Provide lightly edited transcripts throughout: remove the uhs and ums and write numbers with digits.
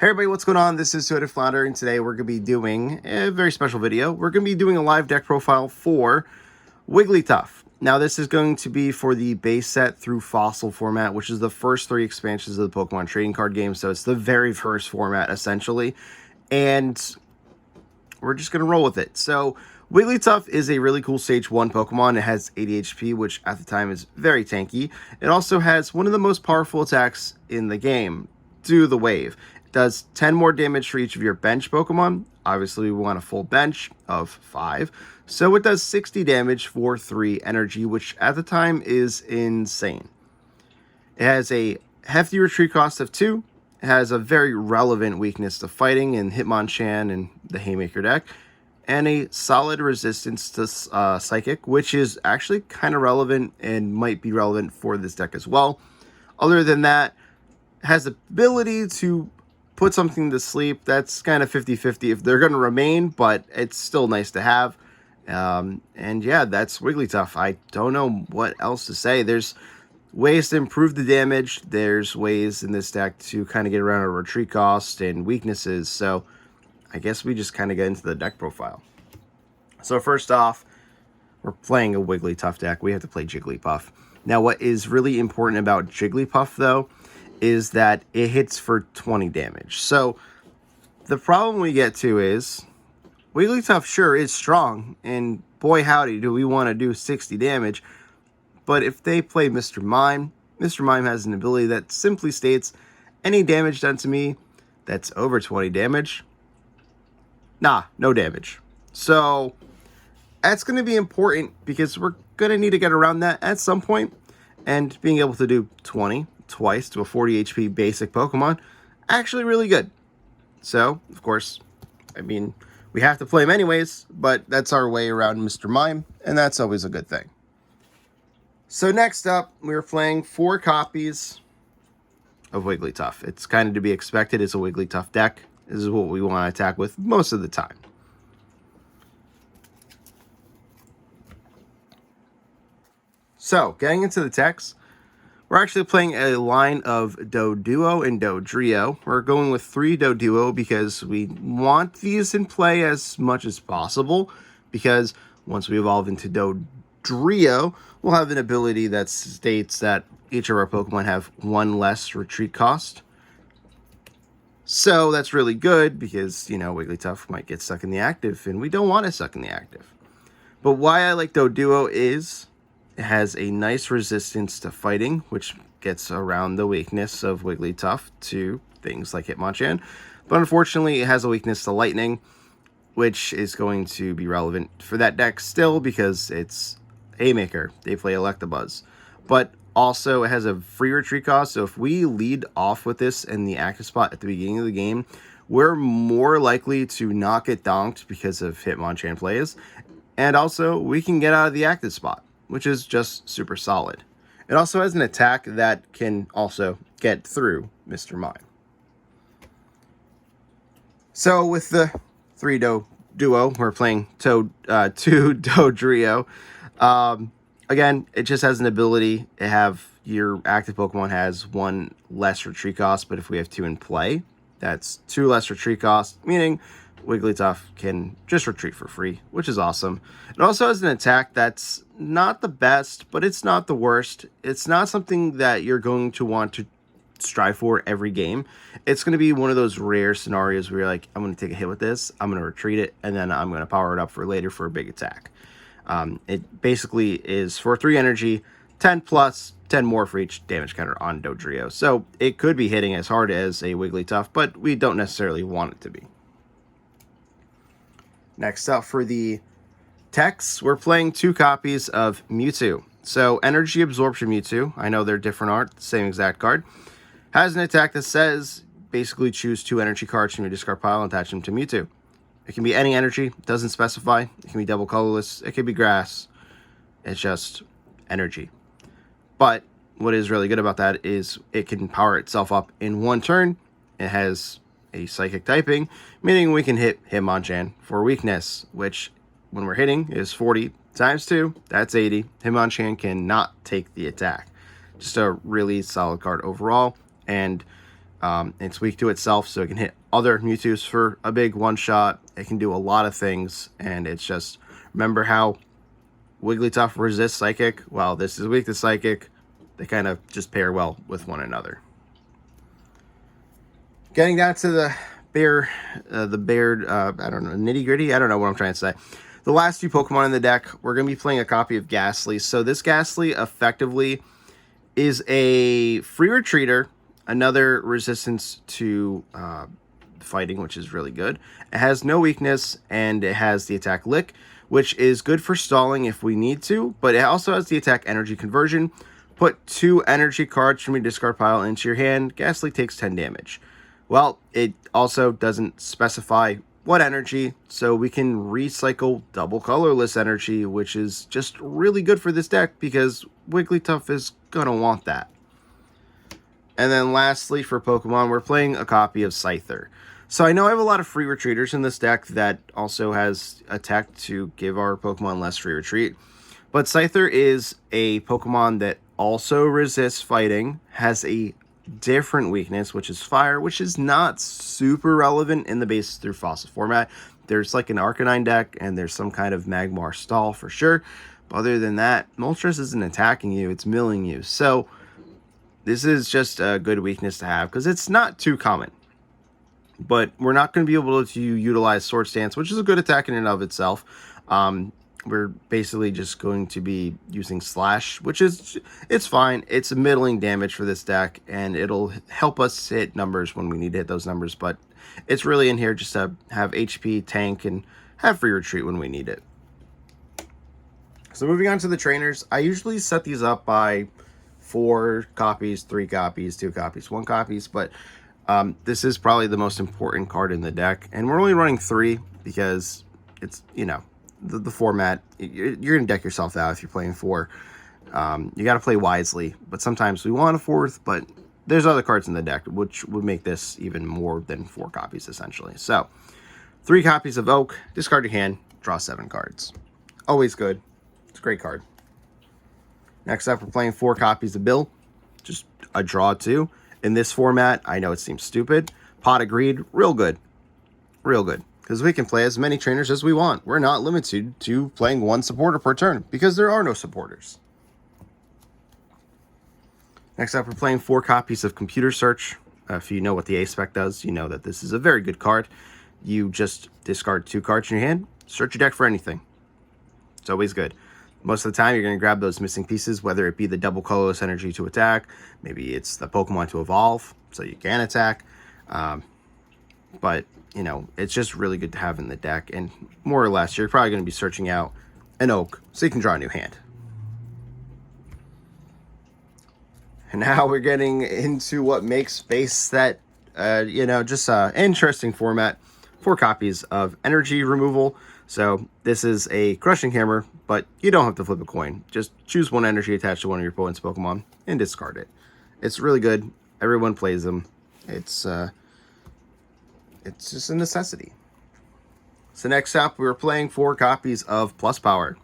Hey everybody, what's going on? This is TwoHeadedFlounder, and today we're going to be doing a very special video. We're going to be doing a live deck profile for Wigglytuff. Now this is going to be for the base set through fossil format, which is the first 3 expansions of the Pokemon trading card game, so it's the very first format essentially, and we're just going to roll with it. So Wigglytuff is a really cool Stage 1 Pokemon. It has 80 HP, which at the time is very tanky. It also has one of the most powerful attacks in the game, Do the Wave. Does 10 more damage for each of your bench Pokemon. Obviously, we want a full bench of 5. So it does 60 damage for 3 energy, which at the time is insane. It has a hefty retreat cost of 2. It has a very relevant weakness to fighting in Hitmonchan and the Haymaker deck. And a solid resistance to Psychic, which is actually kind of relevant and might be relevant for this deck as well. Other than that, it has the ability to put something to sleep. That's kind of 50-50 if they're going to remain, but it's still nice to have. And yeah, that's Wigglytuff. I don't know what else to say. There's ways to improve the damage. There's ways in this deck to kind of get around a retreat cost and weaknesses. So I guess we just kind of get into the deck profile. So first off, we're playing a Wigglytuff deck. We have to play Jigglypuff. Now what is really important about Jigglypuff though is that it hits for 20 damage. So the problem we get to is Wigglytuff sure is strong, and boy howdy do we want to do 60 damage. But if they play Mr. Mime, Mr. Mime has an ability that simply states any damage done to me that's over 20 damage, nah, no damage. So that's going to be important because we're going to need to get around that at some point, and being able to do 20 twice to a 40 HP basic Pokemon, actually really good. So, of course, I mean, we have to play him anyways, but that's our way around Mr. Mime, and that's always a good thing. So next up, we're playing 4 copies of Wigglytuff. It's kind of to be expected. It's a Wigglytuff deck. This is what we want to attack with most of the time. So, getting into the text, we're actually playing a line of Doduo and Dodrio. We're going with 3 Doduo because we want these in play as much as possible, because once we evolve into Dodrio, we'll have an ability that states that each of our Pokemon have 1 less retreat cost. So that's really good because, you know, Wigglytuff might get stuck in the active, and we don't want it stuck in the active. But why I like Doduo is it has a nice resistance to fighting, which gets around the weakness of Wigglytuff to things like Hitmonchan. But unfortunately, it has a weakness to lightning, which is going to be relevant for that deck still because it's Haymaker. They play Electabuzz. But also, it has a free retreat cost, so if we lead off with this in the active spot at the beginning of the game, we're more likely to not get donked because of Hitmonchan plays. And also, we can get out of the active spot, which is just super solid. It also has an attack that can also get through Mr. Mime. So with the 3 duo, we're playing 2 Dodrio. Again, it just has an ability to have your active Pokemon has 1 less retreat cost, but if we have 2 in play, that's 2 less retreat cost, meaning Wigglytuff can just retreat for free, which is awesome. It also has an attack that's not the best, but it's not the worst. It's not something that you're going to want to strive for every game. It's going to be one of those rare scenarios where you're like, I'm going to take a hit with this, I'm going to retreat it, and then I'm going to power it up for later for a big attack. It basically is for 3 energy, 10 plus, 10 more for each damage counter on Dodrio. So it could be hitting as hard as a Wigglytuff, but we don't necessarily want it to be. Next up for the techs, we're playing 2 copies of Mewtwo. So Energy Absorption Mewtwo, I know they're different art, same exact card, has an attack that says basically choose 2 energy cards from your discard pile and attach them to Mewtwo. It can be any energy, doesn't specify. It can be double colorless, it can be grass. It's just energy. But what is really good about that is it can power itself up in 1 turn. It has a psychic typing, meaning we can hit Hitmonchan for weakness, which when we're hitting is 40 times 2, that's 80. Hitmonchan cannot take the attack. Just a really solid card overall, and It's weak to itself, so it can hit other Mewtwo's for a big one-shot. It can do a lot of things, and it's just... Remember how Wigglytuff resists Psychic? Well, this is weak to Psychic. They kind of just pair well with one another. Getting down to the I don't know, nitty-gritty? I don't know what I'm trying to say. The last two Pokemon in the deck, we're going to be playing a copy of Ghastly. So this Ghastly effectively is a free retreater, another resistance to fighting, which is really good. It has no weakness, and it has the attack Lick, which is good for stalling if we need to, but it also has the attack energy conversion. Put 2 energy cards from your discard pile into your hand. Ghastly takes 10 damage. Well, it also doesn't specify what energy, so we can recycle double colorless energy, which is just really good for this deck because Wigglytuff is gonna want that. And then lastly, for Pokemon, we're playing a copy of Scyther. So I know I have a lot of free retreaters in this deck that also has attack to give our Pokemon less free retreat. But Scyther is a Pokemon that also resists fighting, has a different weakness, which is fire, which is not super relevant in the base through fossil format. There's like an Arcanine deck, and there's some kind of Magmar stall for sure. But other than that, Moltres isn't attacking you, it's milling you. So this is just a good weakness to have, because it's not too common. But we're not going to be able to utilize Swords Dance, which is a good attack in and of itself. We're basically just going to be using Slash, which is, it's fine. It's a middling damage for this deck, and it'll help us hit numbers when we need to hit those numbers. But it's really in here just to have HP, tank, and have free retreat when we need it. So moving on to the trainers, I usually set these up by 4 copies, 3 copies, 2 copies, 1 copies, but this is probably the most important card in the deck, and we're only running 3 because it's, you know, the format. You're going to deck yourself out if you're playing 4. You got to play wisely, but sometimes we want a 4th, but there's other cards in the deck, which would make this even more than 4 copies, essentially. So, 3 copies of Oak, discard your hand, draw 7 cards. Always good. It's a great card. Next up, we're playing 4 copies of Bill, just a draw 2. In this format, I know it seems stupid. Pot of Greed, real good. Real good. Because we can play as many trainers as we want. We're not limited to playing 1 supporter per turn, because there are no supporters. Next up, we're playing 4 copies of Computer Search. If you know what the A spec does, you know that this is a very good card. You just discard 2 cards in your hand, search your deck for anything. It's always good. Most of the time, you're going to grab those missing pieces, whether it be the double colorless energy to attack, maybe it's the Pokemon to evolve, so you can attack. But, you know, it's just really good to have in the deck, and more or less, you're probably going to be searching out an Oak, so you can draw a new hand. And now we're getting into what makes base set, you know, just an interesting format. 4 copies of Energy Removal. So this is a Crushing Hammer, but you don't have to flip a coin. Just choose 1 energy attached to one of your opponent's Pokemon and discard it. It's really good. Everyone plays them. It's just a necessity. So next up, we're playing 4 copies of Plus Power.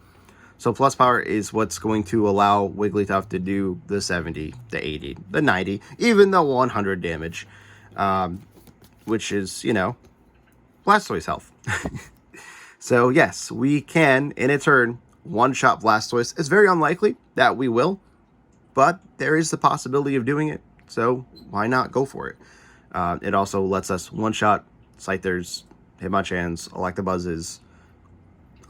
So Plus Power is what's going to allow Wigglytuff to do the 70, the 80, the 90, even the 100 damage, which is, you know, Blastoise health. So yes, we can, in a turn, one-shot Blastoise. It's very unlikely that we will, but there is the possibility of doing it, so why not go for it? It also lets us one-shot Scythers, Hitmonchans, Electabuzzes,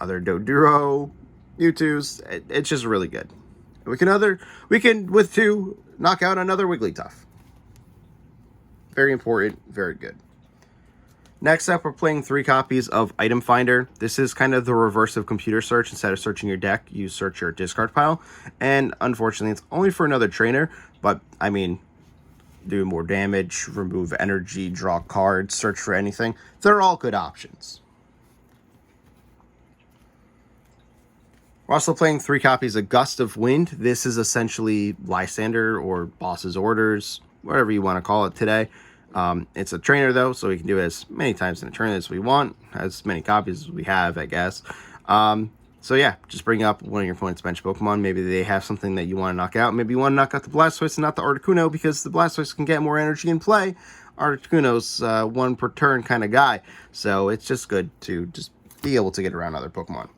other Doduro, Mewtwo's. It's just really good. We can with 2 knock out another Wigglytuff. Very important, very good. Next up, we're playing 3 copies of Item Finder. This is kind of the reverse of Computer Search. Instead of searching your deck, you search your discard pile. And unfortunately, it's only for another trainer. But, I mean, do more damage, remove energy, draw cards, search for anything. They're all good options. We're also playing 3 copies of Gust of Wind. This is essentially Lysander or Boss's Orders, whatever you want to call it today. It's a trainer, though, so we can do it as many times in a turn as we want, as many copies as we have, I guess. So yeah, just bring up one of your opponent's bench Pokemon. Maybe they have something that you want to knock out. Maybe you want to knock out the Blastoise and not the Articuno, because the Blastoise can get more energy in play. Articuno's one per turn kind of guy, so it's just good to just be able to get around other Pokemon.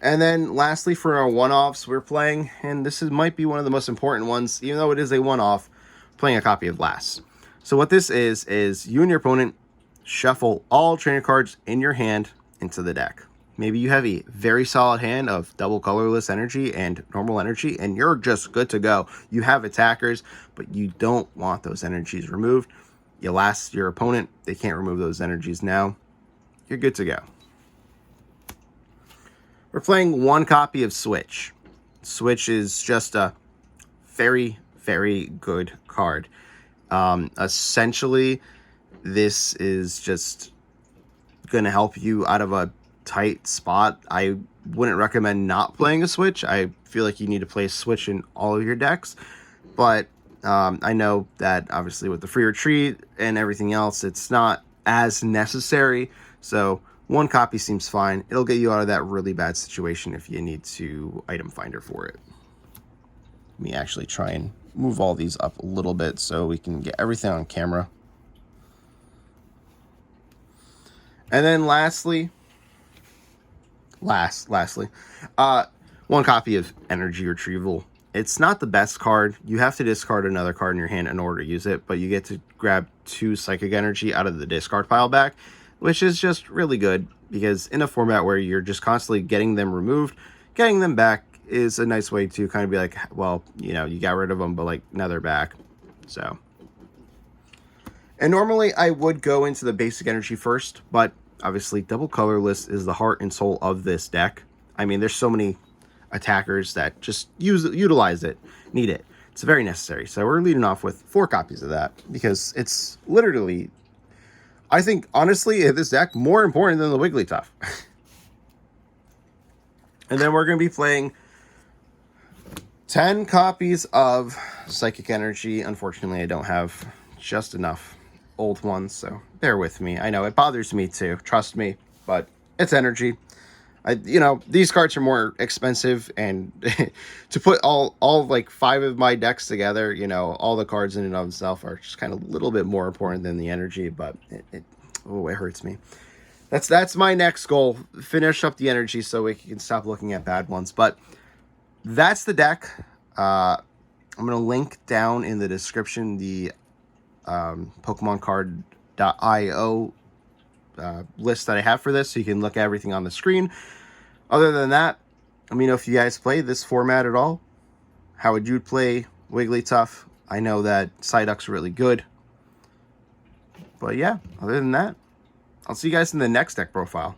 And then lastly, for our one-offs, we're playing, and this might be one of the most important ones, even though it is a one-off, playing a copy of Glass. So what this is you and your opponent shuffle all trainer cards in your hand into the deck. Maybe you have a very solid hand of double colorless energy and normal energy, and you're just good to go. You have attackers, but you don't want those energies removed. You last your opponent, they can't remove those energies now. You're good to go. We're playing one copy of Switch. Switch is just a very, very good card. Essentially, this is just going to help you out of a tight spot. I wouldn't recommend not playing a Switch. I feel like you need to play a Switch in all of your decks. But I know that obviously with the free retreat and everything else, it's not as necessary. So one copy seems fine. It'll get you out of that really bad situation if you need to item finder for it. Let me actually try and move all these up a little bit so we can get everything on camera. And then lastly, one copy of Energy Retrieval. It's not the best card. You have to discard another card in your hand in order to use it, but you get to grab 2 Psychic Energy out of the discard pile back, which is just really good because in a format where you're just constantly getting them removed, getting them back is a nice way to kind of be like, well, you know, you got rid of them, but like now they're back. So, and normally I would go into the basic energy first, but obviously double colorless is the heart and soul of this deck. I mean, there's so many attackers that just utilize it, need it. It's very necessary. So we're leading off with 4 copies of that because it's literally, I think, honestly, in this deck, more important than the Wigglytuff. And then we're going to be playing 10 copies of Psychic Energy. Unfortunately, I don't have just enough old ones, so bear with me. I know it bothers me too, trust me, but it's energy. You know, these cards are more expensive, and to put all like 5 of my decks together, you know, all the cards in and of themselves are just kind of a little bit more important than the energy, but it hurts me. That's my next goal. Finish up the energy so we can stop looking at bad ones. But that's the deck. I'm going to link down in the description the PokemonCard.io list that I have for this, so you can look at everything on the screen. Other than that, let me know if you guys play this format at all. How would you play Wigglytuff? I know that Psyduck's really good. But yeah, other than that, I'll see you guys in the next deck profile.